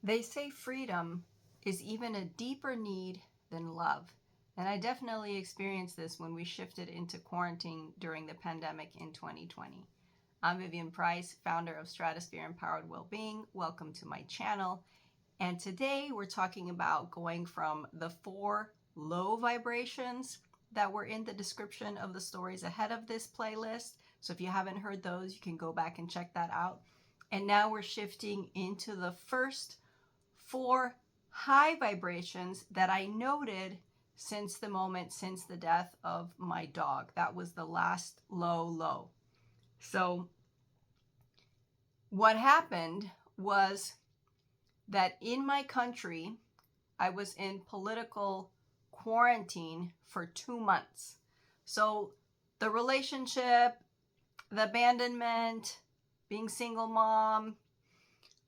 They say freedom is even a deeper need than love. And I definitely experienced this when we shifted into quarantine during the pandemic in 2020. I'm Vivian Price, founder of Stratosphere Empowered Wellbeing. Welcome to my channel. And today we're talking about going from the 4 low vibrations that were in the description of the stories ahead of this playlist. So if you haven't heard those, you can go back and check that out. And now we're shifting into the first 4 high vibrations that I noted since the death of my dog. That was the last low. So what happened was that in my country, I was in political quarantine for 2 months. So the relationship, the abandonment, being single mom,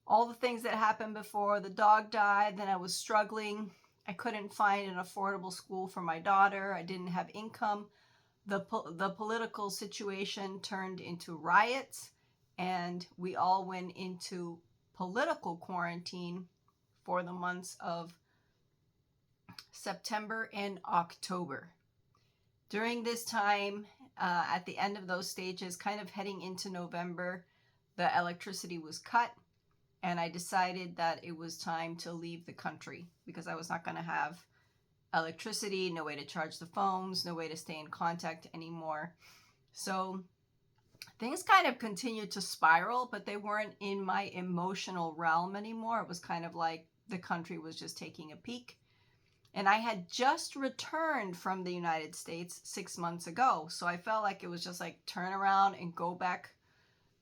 all the things that happened before, the dog died, then I was struggling. I couldn't find an affordable school for my daughter. I didn't have income. The political situation turned into riots, and we all went into political quarantine for the months of September and October. During this time, at the end of those stages, kind of heading into November, the electricity was cut, and I decided that it was time to leave the country because I was not going to have electricity, no way to charge the phones, no way to stay in contact anymore. So things kind of continued to spiral, but they weren't in my emotional realm anymore. It was kind of like the country was just taking a peek. And I had just returned from the United States 6 months ago. So I felt like it was just like turn around and go back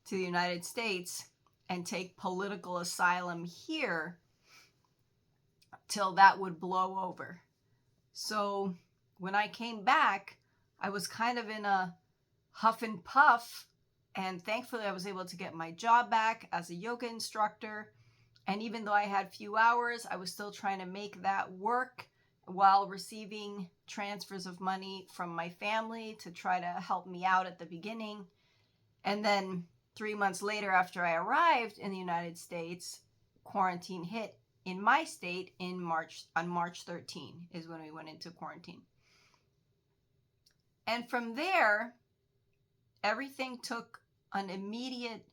to the United States and take political asylum here till that would blow over. So when I came back, I was kind of in a huff and puff, and thankfully I was able to get my job back as a yoga instructor. And even though I had few hours, I was still trying to make that work while receiving transfers of money from my family to try to help me out at the beginning. And then 3 months later, after I arrived in the United States, quarantine hit in my state on March 13 is when we went into quarantine. And from there, everything took an immediate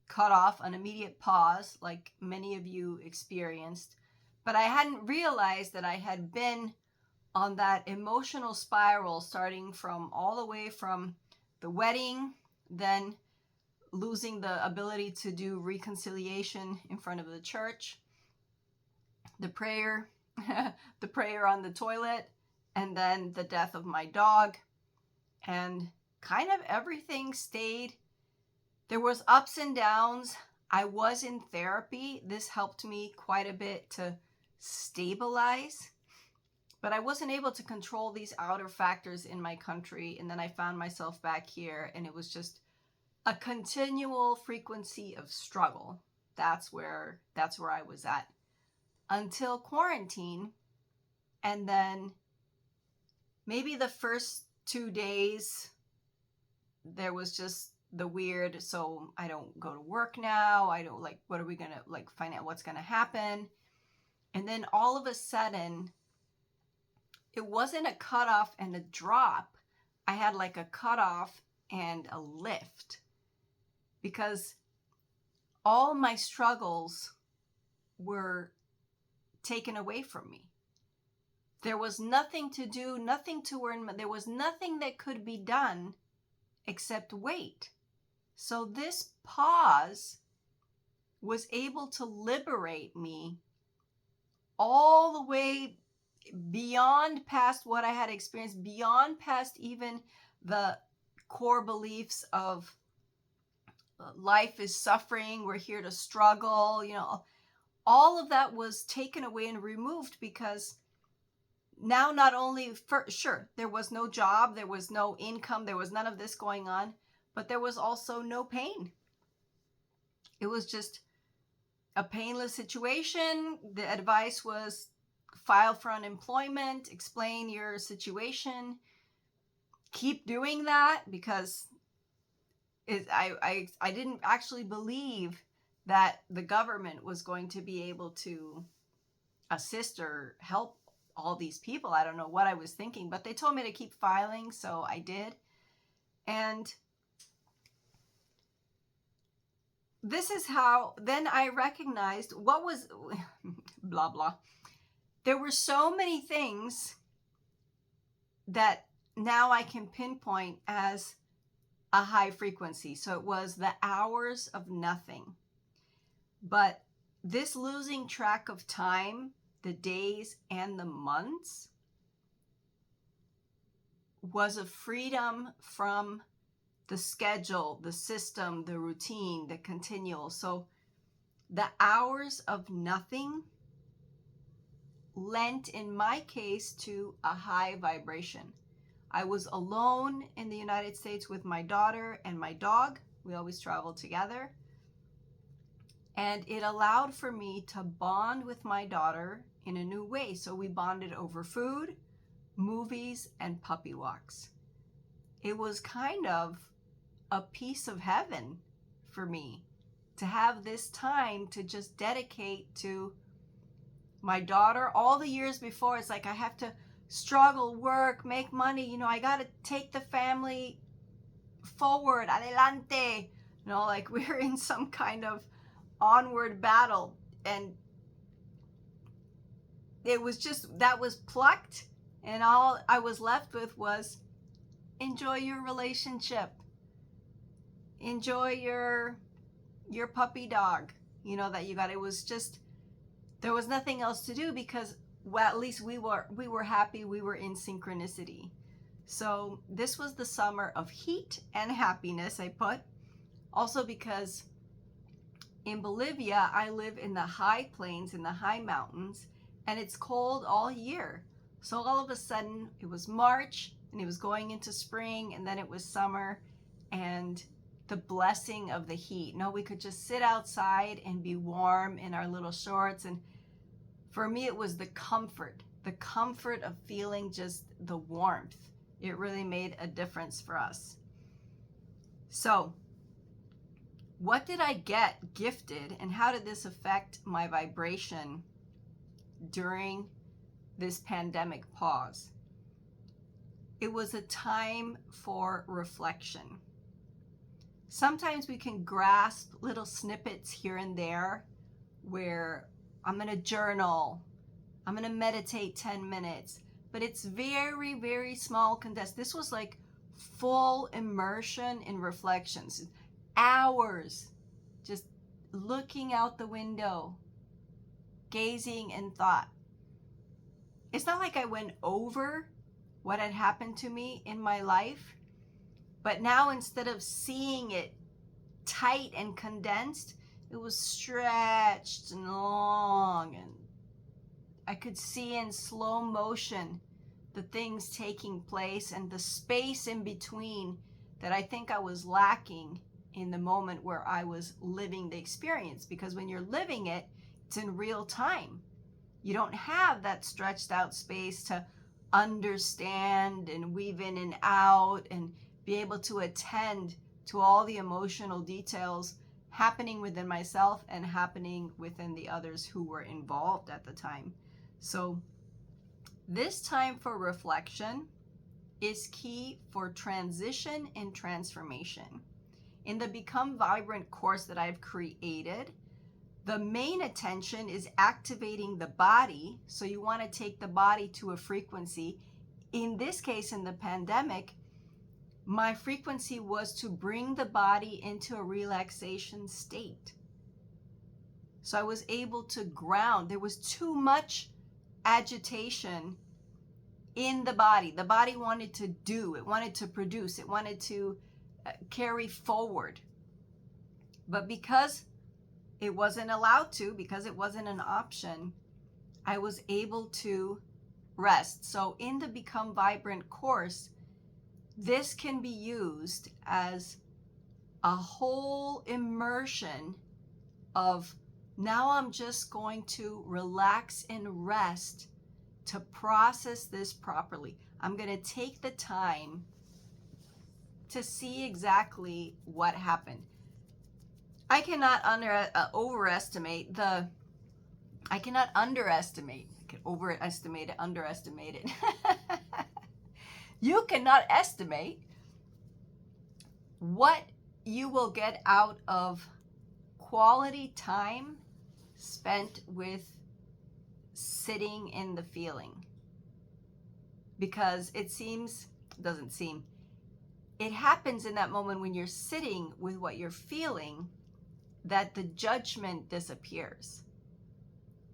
cutoff, an immediate pause, like many of you experienced. But I hadn't realized that I had been on that emotional spiral starting from all the way from the wedding, then losing the ability to do reconciliation in front of the church, the prayer, the prayer on the toilet, and then the death of my dog. And kind of everything stayed. There was ups and downs. I was in therapy. This helped me quite a bit to stabilize. But I wasn't able to control these outer factors in my country. And then I found myself back here, and it was just a continual frequency of struggle. That's where I was at until quarantine. And then maybe the first 2 days there was just the weird, so I don't go to work now. I don't, like, what are we going to, like, find out what's going to happen? And then all of a sudden, it wasn't a cutoff and a drop. I had like a cutoff and a lift, because all my struggles were taken away from me. There was nothing to do, nothing to earn. There was nothing that could be done except wait. So this pause was able to liberate me all the way beyond past what I had experienced, beyond past even the core beliefs of life is suffering, we're here to struggle, all of that was taken away and removed, because now not only, sure, there was no job, there was no income, there was none of this going on, but there was also no pain. It was just a painless situation. The advice was file for unemployment, explain your situation, keep doing that, because I didn't actually believe that the government was going to be able to assist or help all these people. I don't know what I was thinking, but they told me to keep filing, so I did. And this is how then I recognized what was blah blah. There were so many things that now I can pinpoint as a high frequency. So it was the hours of nothing. But this losing track of time, the days and the months, was a freedom from the schedule, the system, the routine, the continual. So the hours of nothing lent, in my case, to a high vibration. I was alone in the United States with my daughter and my dog. We always traveled together. And it allowed for me to bond with my daughter in a new way. So we bonded over food, movies, and puppy walks. It was kind of a piece of heaven for me to have this time to just dedicate to my daughter. All the years before, it's like I have to struggle, work, make money. I got to take the family forward, adelante. Like we're in some kind of onward battle. And it was just, that was plucked. And all I was left with was enjoy your relationship. Enjoy your puppy dog, that you got. It was just, there was nothing else to do because, well, at least we were happy. We were in synchronicity. So this was the summer of heat and happiness, I put. Also because in Bolivia, I live in the high plains, in the high mountains, and it's cold all year. So all of a sudden it was March and it was going into spring, and then it was summer, and the blessing of the heat. We could just sit outside and be warm in our little shorts. And for me, it was the comfort of feeling just the warmth. It really made a difference for us. So what did I get gifted, and how did this affect my vibration during this pandemic pause? It was a time for reflection. Sometimes we can grasp little snippets here and there where I'm going to journal, I'm going to meditate 10 minutes, but it's very, very small condensed. This was like full immersion in reflections, hours just looking out the window, gazing in thought. It's not like I went over what had happened to me in my life, but now instead of seeing it tight and condensed, it was stretched and long, and I could see in slow motion the things taking place and the space in between that I think I was lacking in the moment where I was living the experience. Because when you're living it, it's in real time. You don't have that stretched out space to understand and weave in and out and be able to attend to all the emotional details happening within myself and happening within the others who were involved at the time. So this time for reflection is key for transition and transformation. In the Become Vibrant course that I've created, the main attention is activating the body. So you want to take the body to a frequency. In this case, in the pandemic, my frequency was to bring the body into a relaxation state. So I was able to ground. There was too much agitation in the body. The body wanted to do, it wanted to produce, it wanted to carry forward. But because it wasn't allowed to, because it wasn't an option, I was able to rest. So in the Become Vibrant course, this can be used as a whole immersion of, now I'm just going to relax and rest to process this properly. I'm going to take the time to see exactly what happened. I cannot overestimate the. I cannot underestimate. I can overestimate it, underestimate it. You cannot estimate what you will get out of quality time spent with sitting in the feeling. Because it doesn't seem, it happens in that moment when you're sitting with what you're feeling that the judgment disappears.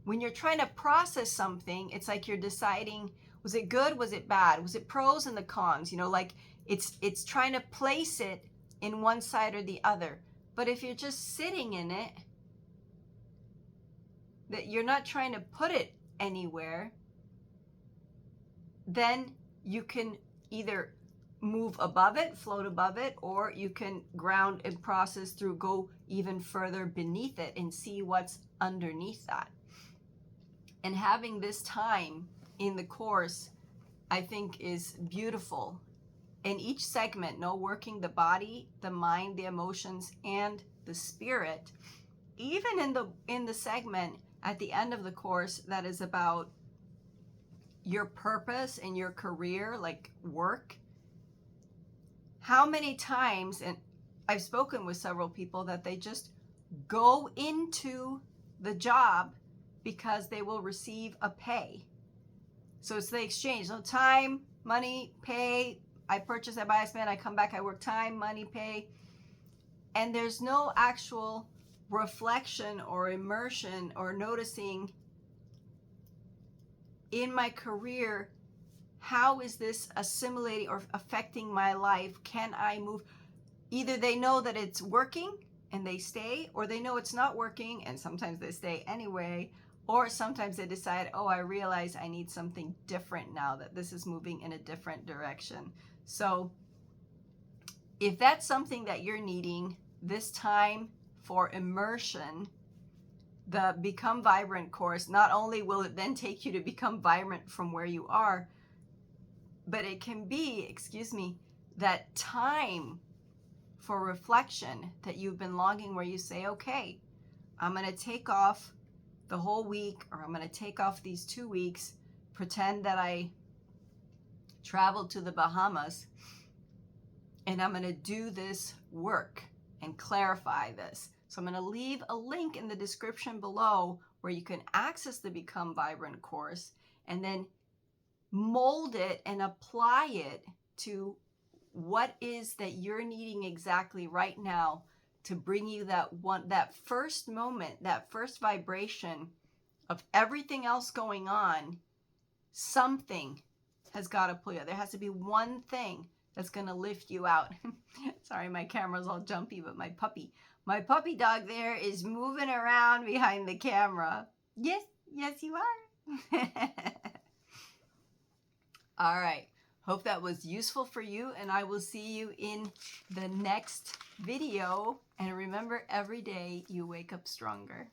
When you're trying to process something, it's like you're deciding, was it good? Was it bad? Was it pros and the cons? Like it's trying to place it in one side or the other. But if you're just sitting in it, that you're not trying to put it anywhere, then you can either move above it, float above it, or you can ground and process through, go even further beneath it and see what's underneath that. And having this time in the course, I think, is beautiful. In each segment, working the body, the mind, the emotions, and the spirit. Even in the segment at the end of the course that is about your purpose and your career, like work. How many times, and I've spoken with several people, that they just go into the job because they will receive a pay. So it's the exchange. So time, money, pay. I purchase, I buy, I spend, I come back, I work, time, money, pay. And there's no actual reflection or immersion or noticing in my career, how is this assimilating or affecting my life? Can I move? Either they know that it's working and they stay, or they know it's not working and sometimes they stay anyway, or sometimes they decide, oh, I realize I need something different now, that this is moving in a different direction. So if that's something that you're needing, this time for immersion, the Become Vibrant course, not only will it then take you to become vibrant from where you are, but it can be, that time for reflection that you've been longing, where you say, okay, I'm going to take off the whole week, or I'm going to take off these 2 weeks, pretend that I traveled to the Bahamas, and I'm going to do this work and clarify this. So I'm going to leave a link in the description below where you can access the Become Vibrant course and then mold it and apply it to what is that you're needing exactly right now to bring you that first moment, that first vibration of everything else going on. Something has got to pull you. There has to be one thing that's going to lift you out. Sorry, my camera's all jumpy, but my puppy dog there is moving around behind the camera. Yes, you are. All right. Hope that was useful for you, and I will see you in the next video. And remember, every day you wake up stronger.